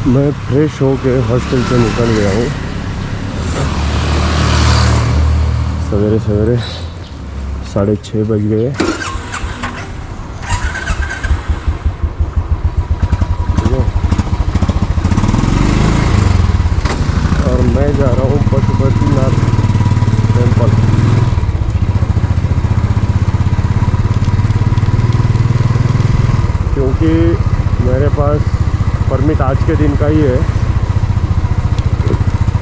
मैं फ्रेश होके हॉस्टल से निकल गया हूँ सवेरे सवेरे 6:30 बज गए। और मैं जा रहा हूँ पशुपतिनाथ टेम्पल। क्योंकि मेरे पास परमिट आज के दिन का ही है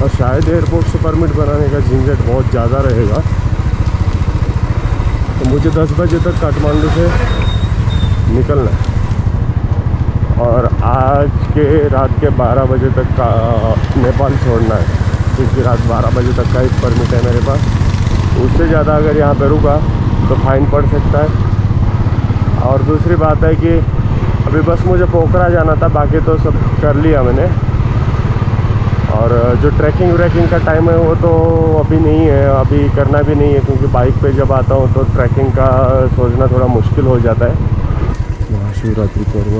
और शायद एयरपोर्ट से परमिट बनाने का झंझट बहुत ज़्यादा रहेगा, तो मुझे 10 बजे तक काठमांडू से निकलना है और आज के रात के 12 बजे तक का नेपाल छोड़ना है, क्योंकि रात 12 बजे तक का एक परमिट है मेरे पास। उससे ज़्यादा अगर यहाँ पे रुका तो फाइन पड़ सकता है। और दूसरी बात है कि अभी बस मुझे पोखरा जाना था, बाकी तो सब कर लिया मैंने। और जो ट्रैकिंग व्रैकिंग का टाइम है वो तो अभी नहीं है, अभी करना भी नहीं है, क्योंकि बाइक पे जब आता हूँ तो ट्रैकिंग का सोचना थोड़ा मुश्किल हो जाता है। महाशिवरात्रि पर्व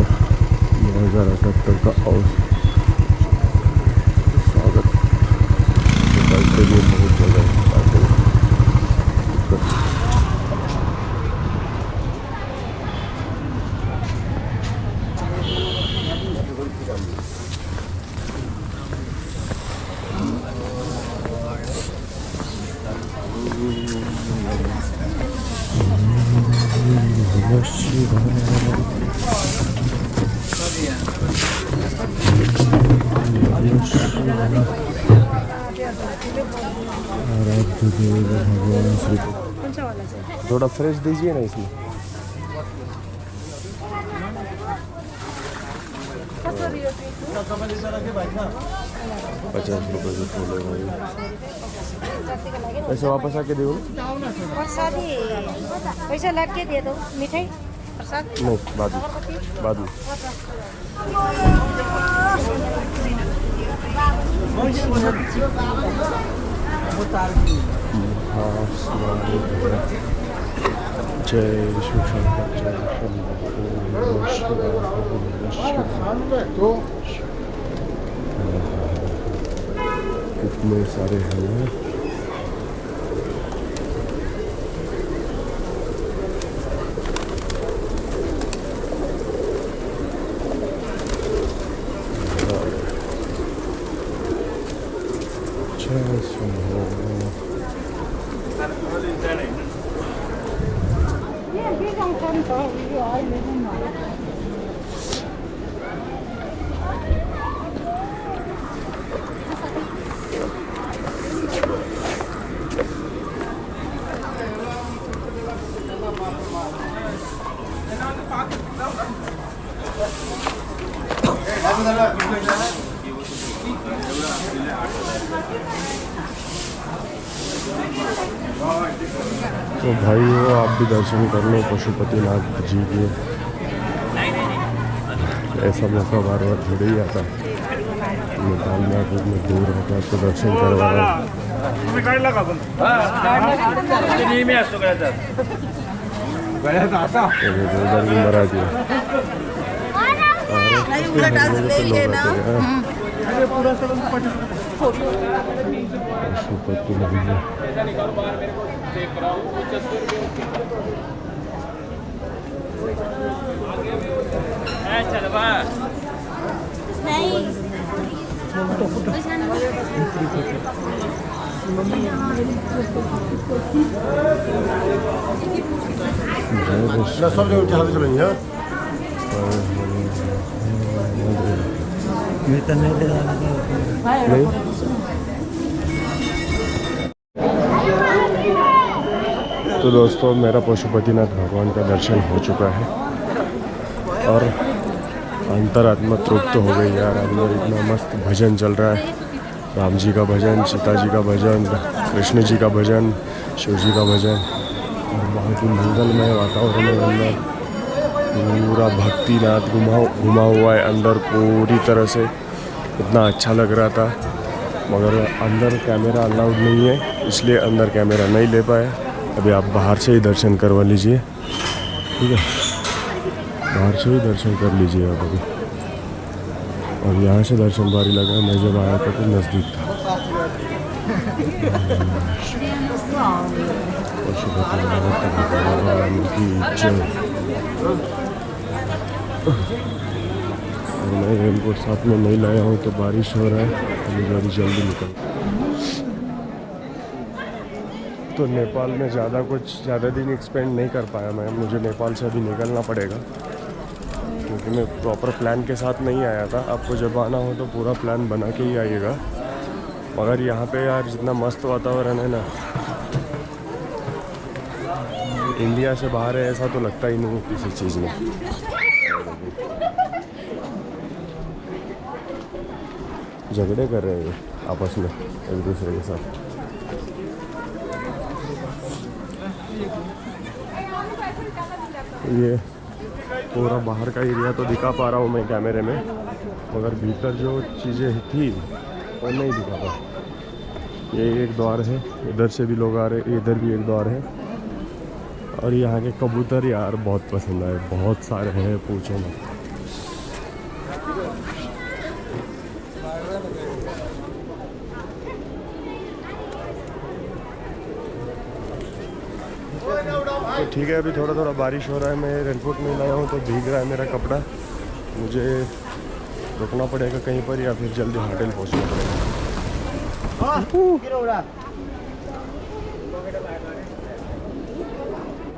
2078 का स्वागत के लिए बहुत जगह है। थोड़ा फ्रेश दीजिए ना इसमें। 50 रुपये से छोले भाई, ऐसे वापस आके दो। पैसा लग के दे दो, मिठाई प्रसाद नहीं, बाद में। जय शिव शंकर, जय कितने सारे हैं। तो भाइयों, आप भी दर्शन कर लो पशुपतिनाथ जी के। ऐसा मौका बार बार थोड़ी ही आता है। नेपाल में आप इतने दूर होता है तो दर्शन करवा रहा हूँ। उधर भी मरा दिया। तो दोस्तों, मेरा पशुपतिनाथ भगवान का दर्शन हो चुका है और अंतरात्मा तृप्त हो गई यार। अंदर इतना मस्त भजन चल रहा है, राम जी का भजन, सीता जी का भजन, कृष्ण जी का भजन, शिव जी का भजन, और बहुत ही मंगलमय वातावरण है अंदर। पूरा भक्तिनाथ घुमा हुआ है अंदर पूरी तरह से। इतना अच्छा लग रहा था, मगर अंदर कैमरा अलाउड नहीं है, इसलिए अंदर कैमरा नहीं ले पाया। अभी आप बाहर से ही दर्शन करवा लीजिए, ठीक है? बाहर से ही दर्शन कर लीजिए आप अभी। और यहाँ से दर्शन बारी लगा। मैं जब आया था तो नज़दीक था। और मैं रेनकोट साथ में नहीं लाया हूँ तो बारिश हो रहा है, तो मुझे अभी जल्दी निकल। तो नेपाल में ज़्यादा दिन एक्सपेंड नहीं कर पाया मैं। मुझे नेपाल से अभी निकलना पड़ेगा क्योंकि मैं प्रॉपर प्लान के साथ नहीं आया था। आपको जब आना हो तो पूरा प्लान बना के ही आइएगा। मगर यहाँ पे यार जितना मस्त वातावरण है ना, इंडिया से बाहर है ऐसा तो लगता ही नहीं किसी चीज़ में। झगड़े कर रहे हैं आपस में एक दूसरे के साथ। ये पूरा बाहर का एरिया तो दिखा पा रहा हूँ मैं कैमरे में, मगर भीतर जो चीज़ें थी वो नहीं दिखा पा। ये एक द्वार है, इधर से भी लोग आ रहे, इधर भी एक द्वार है। और यहाँ के कबूतर यार बहुत पसंद आए, बहुत सारे हैं, पूछो ना। तो ठीक है, अभी थोड़ा थोड़ा बारिश हो रहा है। मैं रेनकोट नहीं लाया हूँ तो भीग रहा है मेरा कपड़ा। मुझे रुकना पड़ेगा कहीं पर या फिर जल्दी होटल पहुँचना पड़ेगा।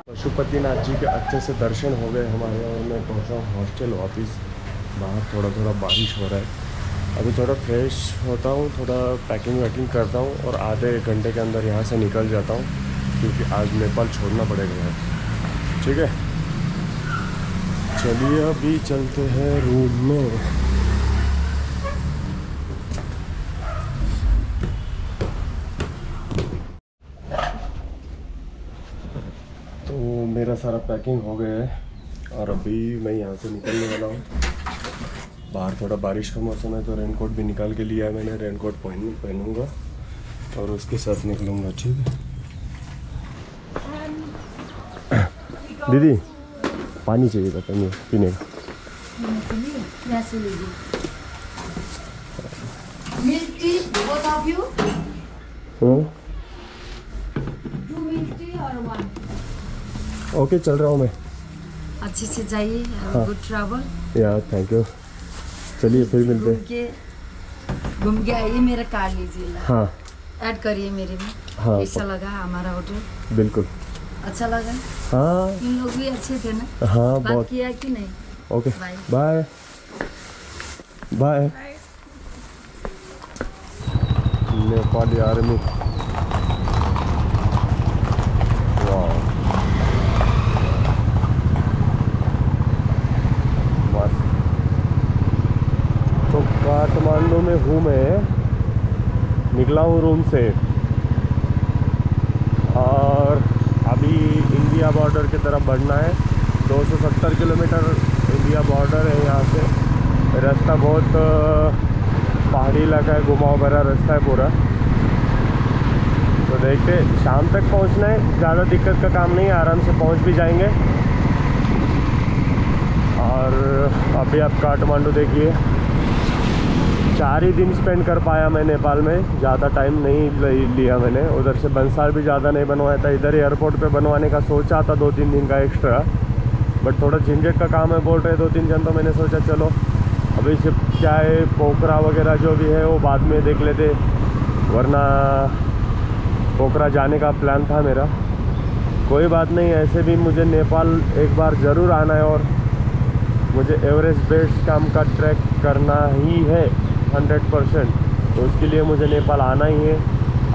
पशुपतिनाथ जी के अच्छे से दर्शन हो गए हमारे और मैं पहुँचा हूँ हॉस्टल वापस। बाहर थोड़ा थोड़ा बारिश हो रहा है। अभी थोड़ा फ्रेश होता हूँ, थोड़ा पैकिंग वैकिंग करता हूँ और आधे एक घंटे के अंदर यहाँ से निकल जाता हूँ क्योंकि आज नेपाल छोड़ना पड़ेगा यार। ठीक है, चलिए अभी चलते हैं रूम में। तो मेरा सारा पैकिंग हो गया है और अभी मैं यहाँ से निकलने वाला हूँ। बाहर थोड़ा बारिश का मौसम है तो रेनकोट भी निकाल के लिया है मैंने। रेनकोट पहनूंगा और उसके साथ निकलूँगा। ठीक है दीदी, पानी चाहिए था पीने का। ओके, चल रहा हूँ मैं। अच्छे से जाइए, गुड ट्रैवल। यार थैंक यू। चलिए फिर मिलते हैं। घूम के आइए, मेरा कार्ड लीजिए। हाँ, ऐड करिए मेरे में। हाँ, कैसा लगा हमारा होटल? बिल्कुल अच्छा लगा। हाँ, इन लोग भी अच्छे थे ना? हाँ, बात बहुत। किया कि नहीं? Okay, bye bye. Nepali army, वाह मस्त। तो काठमांडू में हूँ मैं, निकला हूँ रूम से और अभी इंडिया बॉर्डर की तरफ बढ़ना है। 270 किलोमीटर इंडिया बॉर्डर है यहाँ से। रास्ता बहुत पहाड़ी इलाका है, घुमाव भरा रास्ता है पूरा। तो देखते, शाम तक पहुँचना है, ज़्यादा दिक्कत का काम नहीं है, आराम से पहुँच भी जाएंगे। और अभी आप काठमांडू देखिए, 4 ही दिन स्पेंड कर पाया मैं नेपाल में, ज़्यादा टाइम नहीं लिया मैंने। उधर से बंसार भी ज़्यादा नहीं बनवाया था, इधर एयरपोर्ट पे बनवाने का सोचा था 2-3 दिन का एक्स्ट्रा, बट थोड़ा झंझट का काम है बोल रहे 2-3 जन। तो मैंने सोचा चलो अभी सिर्फ क्या है, पोखरा वगैरह जो भी है वो बाद में देख लेते, वरना पोखरा जाने का प्लान था मेरा। कोई बात नहीं, ऐसे भी मुझे नेपाल एक बार ज़रूर आना है और मुझे एवरेस्ट बेस कैंप का ट्रैक करना ही है 100%। तो उसके लिए मुझे नेपाल आना ही है।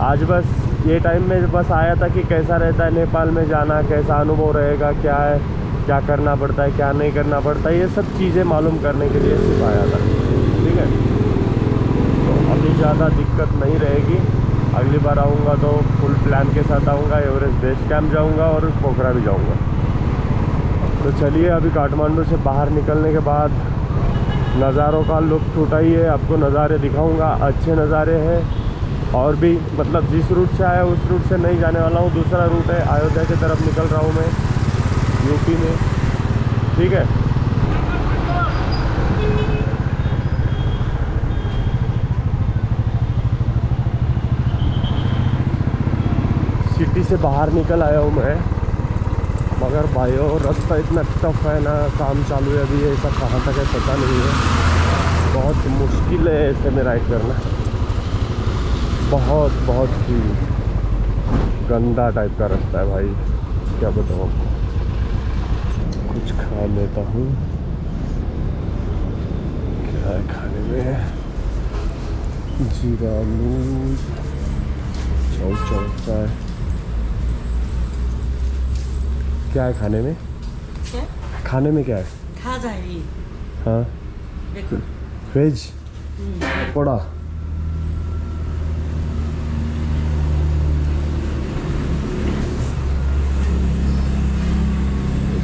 आज बस ये टाइम में बस आया था कि कैसा रहता है नेपाल में जाना, कैसा अनुभव रहेगा, क्या है, क्या करना पड़ता है, क्या नहीं करना पड़ता है, ये सब चीज़ें मालूम करने के लिए सिर्फ आया था। ठीक है, तो अभी ज़्यादा दिक्कत नहीं रहेगी। अगली बार आऊँगा तो फुल प्लान के साथ आऊँगा, एवरेस्ट बेस कैंप जाऊँगा और पोखरा भी जाऊँगा। तो चलिए अभी काठमांडू से बाहर निकलने के बाद नज़ारों का लुत्फ़ उठाइए, आपको नज़ारे दिखाऊंगा, अच्छे नज़ारे हैं। और भी मतलब जिस रूट से आया उस रूट से नहीं जाने वाला हूँ, दूसरा रूट है, अयोध्या की तरफ निकल रहा हूँ मैं, यूपी में। ठीक है, से बाहर निकल आया हूँ मैं, मगर भाइयों रास्ता इतना टफ है ना, काम चालू है अभी, ऐसा कहाँ तक है पता नहीं है। बहुत मुश्किल है ऐसे में राइड करना, बहुत ही गंदा टाइप का रास्ता है भाई, क्या बताऊँ आपको। कुछ खा लेता हूँ, क्या है खाने में, जीरा आलू चाउ फ्राई। क्या है खाने में? क्या? खाने में क्या है? खा जाइए। हाँ, देखो वेज पड़ा।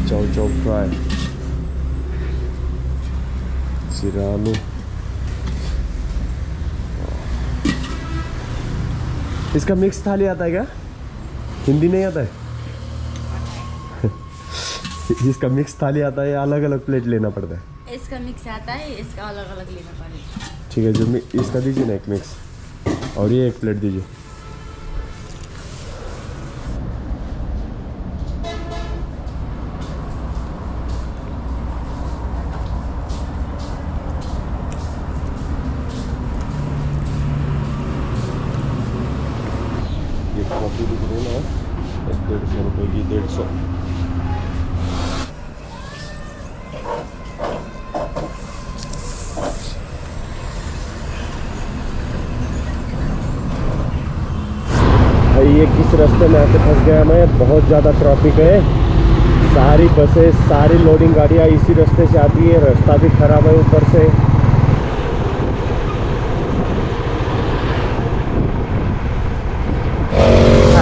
चाउ फ्राई, जीरा आलू। इसका मिक्स थाली आता है क्या? हिंदी नहीं आता है? इसका मिक्स थाली आता है या अलग अलग प्लेट लेना पड़ता है? इसका मिक्स आता है, इसका अलग अलग लेना पड़ेगा। ठीक है, जो इसका दीजिए ना एक मिक्स, और ये एक प्लेट दीजिए। ये कॉफ़ी दिख रही है ना, 150 रुपये की, 150। भाई ये किस रास्ते में आके फंस गया मैं, बहुत ज़्यादा ट्रैफिक है, सारी बसें सारी लोडिंग गाड़ियाँ इसी रास्ते से आती है, रास्ता भी ख़राब है ऊपर से।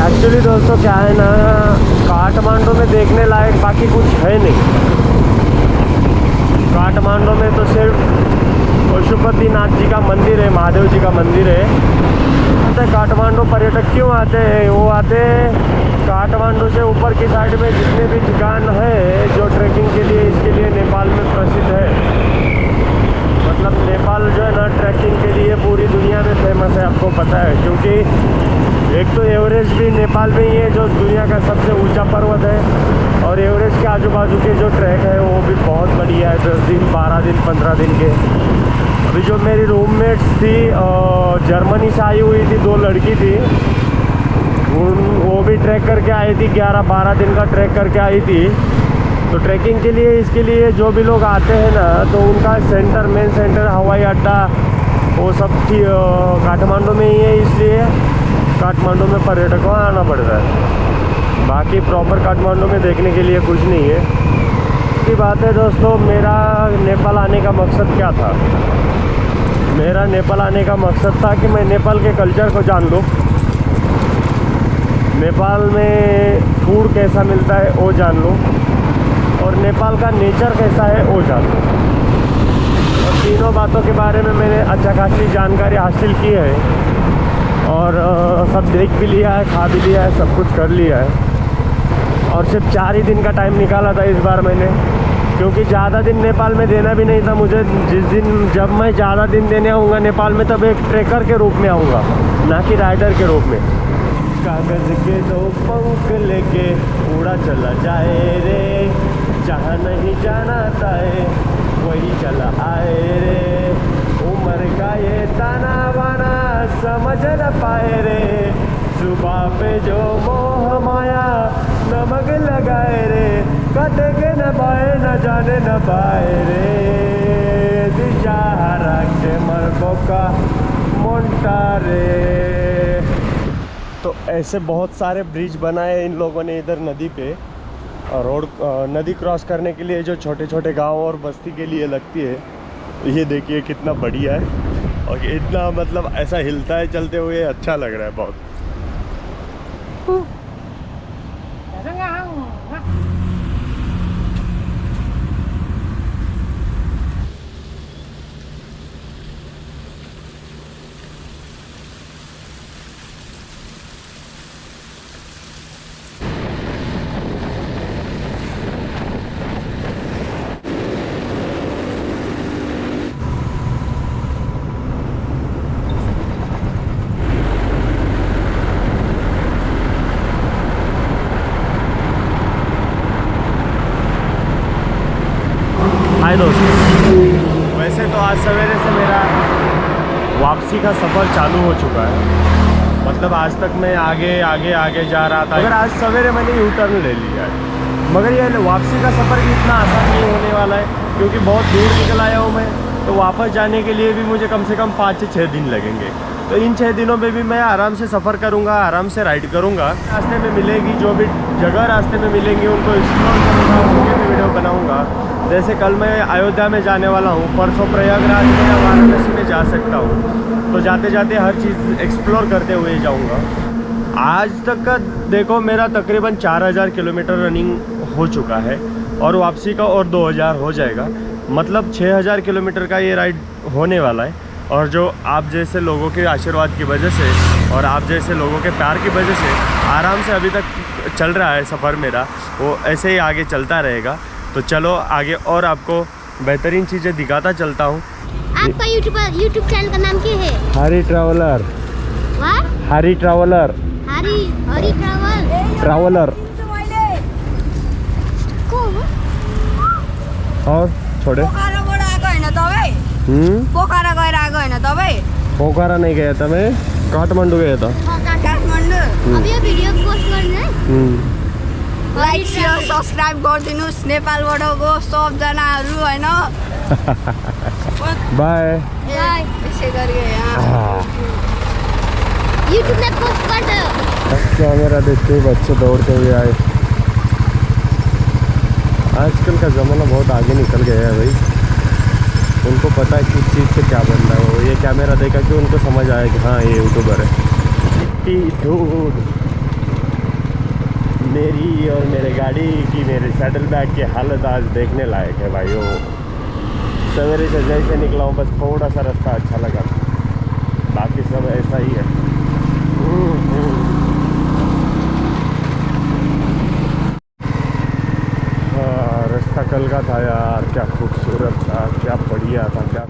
एक्चुअली दोस्तों क्या है ना, काठमांडू में देखने लायक बाकी कुछ है नहीं। काठमांडू में तो सिर्फ पशुपतिनाथ जी का मंदिर है, महादेव जी का मंदिर है। काठमांडू पर्यटक क्यों आते हैं? वो आते हैं काठमांडू से ऊपर की साइड में जितने भी ठिकान है जो ट्रैकिंग के लिए, इसके लिए नेपाल में प्रसिद्ध है। मतलब नेपाल जो है ना ट्रैकिंग के लिए पूरी दुनिया में फेमस है, आपको पता है, क्योंकि एक तो एवरेस्ट भी नेपाल में ही है जो दुनिया का सबसे ऊंचा पर्वत है, और एवरेस्ट के आजू बाजू के जो ट्रैक है वो भी बहुत बढ़िया है, 10 दिन 12 दिन 15 दिन के। अभी जो मेरी रूममेट्स थी जर्मनी से आई हुई थी, 2 लड़की थी, वो भी ट्रैक करके आई थी, 11-12 दिन का ट्रैक करके आई थी। तो ट्रैकिंग के लिए, इसके लिए जो भी लोग आते हैं ना, तो उनका सेंटर, मेन सेंटर, हवाई अड्डा वो सब काठमांडू में ही है, इसलिए काठमांडू में पर्यटकों को आना पड़ता है। बाकी प्रॉपर काठमांडू में देखने के लिए कुछ नहीं है। की बात है दोस्तों, मेरा नेपाल आने का मकसद क्या था? मेरा नेपाल आने का मकसद था कि मैं नेपाल के कल्चर को जान लूँ, नेपाल में फूड कैसा मिलता है वो जान लूँ, और नेपाल का नेचर कैसा है वो जान लूँ। और तीनों बातों के बारे में मैंने अच्छा खासी जानकारी हासिल की है, और सब देख भी लिया है, खा भी लिया है, सब कुछ कर लिया है। और सिर्फ 4 ही दिन का टाइम निकाला था इस बार मैंने, क्योंकि ज़्यादा दिन नेपाल में देना भी नहीं था मुझे। जिस दिन जब मैं ज़्यादा दिन देने आऊँगा नेपाल में, तब एक ट्रेकर के रूप में आऊँगा, ना कि राइडर के रूप में। कागज़ के 2 पंख लेके उड़ा चला जाए रे, जहाँ नहीं जाना है वही चला आए रे, उम्र का ये ताना बाना समझ न पाए रे, सुबह पे जो मोह माया नमक लगाए रे, कटे के न बाए न जाने न पाए रे, दिशा के मरबो का मोंटा रे। तो ऐसे बहुत सारे ब्रिज बनाए इन लोगों ने इधर नदी पे, और रोड नदी क्रॉस करने के लिए जो छोटे छोटे गांव और बस्ती के लिए लगती है। ये देखिए कितना बढ़िया है, और इतना मतलब ऐसा हिलता है चलते हुए, अच्छा लग रहा है बहुत। आज सवेरे से मेरा वापसी का सफ़र चालू हो चुका है। मतलब आज तक मैं आगे आगे आगे जा रहा था, मगर आज सवेरे मैंने यू टर्न ले लिया है। मगर ये वापसी का सफ़र भी इतना आसान नहीं होने वाला है, क्योंकि बहुत दूर निकल आया हूँ मैं। तो वापस जाने के लिए भी मुझे कम से कम 5 से 6 दिन लगेंगे। तो इन 6 दिनों में भी मैं आराम से सफ़र करूँगा, आराम से राइड करूँगा। रास्ते में मिलेगी जो भी जगह रास्ते में मिलेंगी उनको एक्सप्लोर करूँगा, उनके भी वीडियो बनाऊँगा। जैसे कल मैं अयोध्या में जाने वाला हूँ, परसों प्रयागराज में या वाराणसी में जा सकता हूँ। तो जाते जाते हर चीज़ एक्सप्लोर करते हुए जाऊँगा। आज तक का देखो मेरा तकरीबन 4000 किलोमीटर रनिंग हो चुका है और वापसी का और 2000 हो जाएगा। मतलब 6000 किलोमीटर का ये राइड होने वाला है। और जो आप जैसे लोगों के आशीर्वाद की वजह से और आप जैसे लोगों के प्यार की वजह से आराम से अभी तक चल रहा है सफ़र मेरा, वो ऐसे ही आगे चलता रहेगा। तो चलो आगे और आपको बेहतरीन चीज़ें दिखाता चलता हूँ। आपका यूट्यूब चैनल का नाम क्या है? हरी ट्रैवलर। हरी ट्रैवलर। हरी ट्रैवलर। और छोड़े पोखरा गएर आएको होइन तपाईँ? पोखरा नहीं गया था मैं, काठमांडू गया था। काठमाडौँ। अब यो भिडियो पोस्ट गर्ने है? लाइक सेयर सब्सक्राइब गरिदिनुहोस् नेपालबाट गो सबजनाहरू होइन। बाय। यसै गरी यहाँ यूट्यूब में पोस्ट कर दो। कैमरा देखते ही बच्चे दौड़ते हुए आए। आजकल का ज़माना बहुत आगे निकल गया है भाई। उनको पता है किस चीज़ से क्या बनना है। वो ये कैमरा देखा कि उनको समझ आया कि हाँ ये यूट्यूबर है। मिट्टी धूल मेरी और मेरे गाड़ी की, मेरे सैडल बैग की हालत आज देखने लायक है भाइयों। सवेरे से जैसे निकला हूँ, बस थोड़ा सा रास्ता अच्छा लगा, बाकी सब ऐसा ही है। हाँ, रास्ता कल का था यार, क्या खूबसूरत था, क्या बढ़िया था, क्या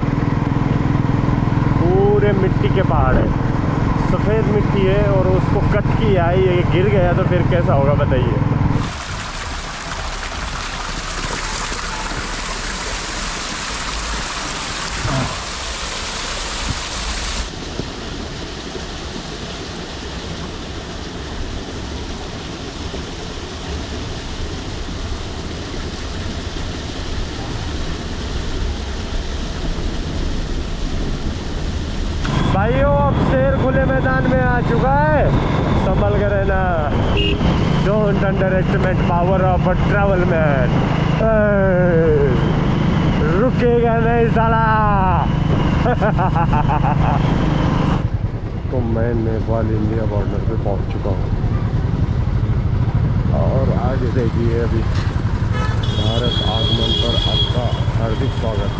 पूरे मिट्टी के पहाड़ है, सफ़ेद मिट्टी है और उसको कट किया है। ये गिर गया तो फिर कैसा होगा बताइए। भाइयों अब शेर खुले मैदान में आ चुका है, संभल कर रहना। Don't under estimate power of a travel man. रुकेगा नहीं साला। तो मैं नेपाल इंडिया बॉर्डर पे पहुंच चुका हूँ और आगे देखिए अभी भारत आगमन पर आपका हार्दिक स्वागत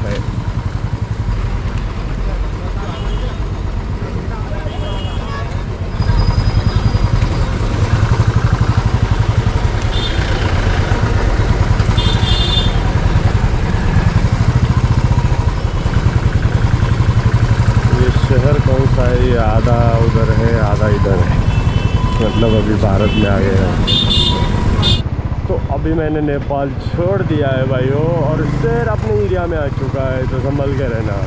है। शहर कौन सा है? ये आधा उधर है आधा इधर है, मतलब अभी भारत में आ गए हैं। तो अभी मैंने नेपाल छोड़ दिया है भाइयों और शेर अपने एरिया में आ चुका है, तो संभल के रहना।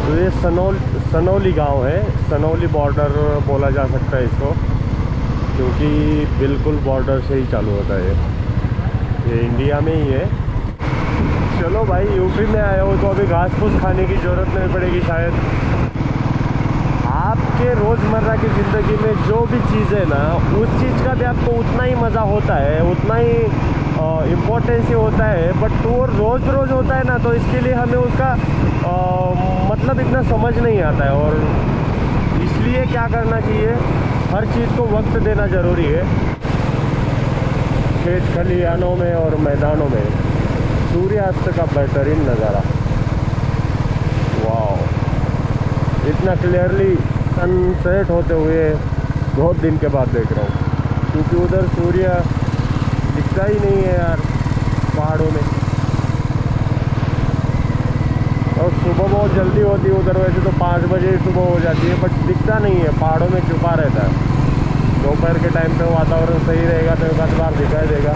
तो ये सनौली गांव है, सनौली बॉर्डर बोला जा सकता है इसको, क्योंकि बिल्कुल बॉर्डर से ही चालू होता है। ये इंडिया में ही है। चलो भाई यूपी में आया हो तो अभी घास फूस खाने की ज़रूरत नहीं पड़ेगी शायद। आपके रोज़मर्रा की ज़िंदगी में जो भी चीज़ है ना, उस चीज़ का भी आपको उतना ही मज़ा होता है, उतना ही इम्पोर्टेंस ही होता है। बट वो रोज़ रोज़ होता है ना, तो इसके लिए हमें उसका मतलब इतना समझ नहीं आता है। और इसलिए क्या करना चाहिए, हर चीज़ को वक्त देना ज़रूरी है। खेत खलिहानों में और मैदानों में सूर्यास्त का बेहतरीन नज़ारा। वाह, इतना क्लियरली सनसेट होते हुए बहुत दिन के बाद देख रहा हूँ, क्योंकि उधर सूर्य दिखता ही नहीं है यार पहाड़ों में। और सुबह बहुत जल्दी होती है उधर, वैसे तो 5 बजे सुबह हो जाती है, बट दिखता नहीं है, पहाड़ों में छुपा रहता है। दोपहर के टाइम पे वातावरण सही रहेगा तो एक आध बार दिखाई देगा,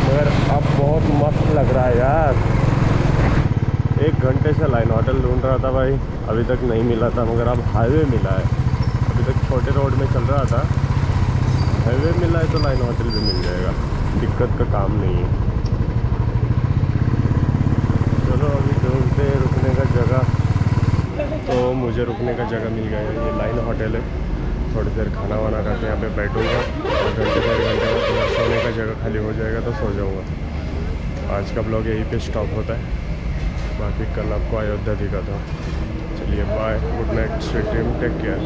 मगर अब बहुत बहुत मस्त लग रहा है यार। 1 घंटे से लाइन होटल ढूंढ रहा था भाई, अभी तक नहीं मिला था, मगर अब हाईवे मिला है। अभी तक छोटे रोड में चल रहा था, हाईवे मिला है तो लाइन होटल भी मिल जाएगा, दिक्कत का काम नहीं है। चलो अभी ढूंढते हैं रुकने का जगह। तो मुझे रुकने का जगह मिल गया है, ये लाइन होटल है। थोड़ी देर खाना वाना खा के यहाँ पे बैठूँगा और घंटे 1.5 घंटे बाद थोड़ा सोने का जगह खाली हो जाएगा तो सो जाऊँगा। आज का ब्लॉग यहीं पे स्टॉप होता है, बाकी कल आपको अयोध्या दिखाता हूँ। चलिए bye, good night, sweet dream, take care.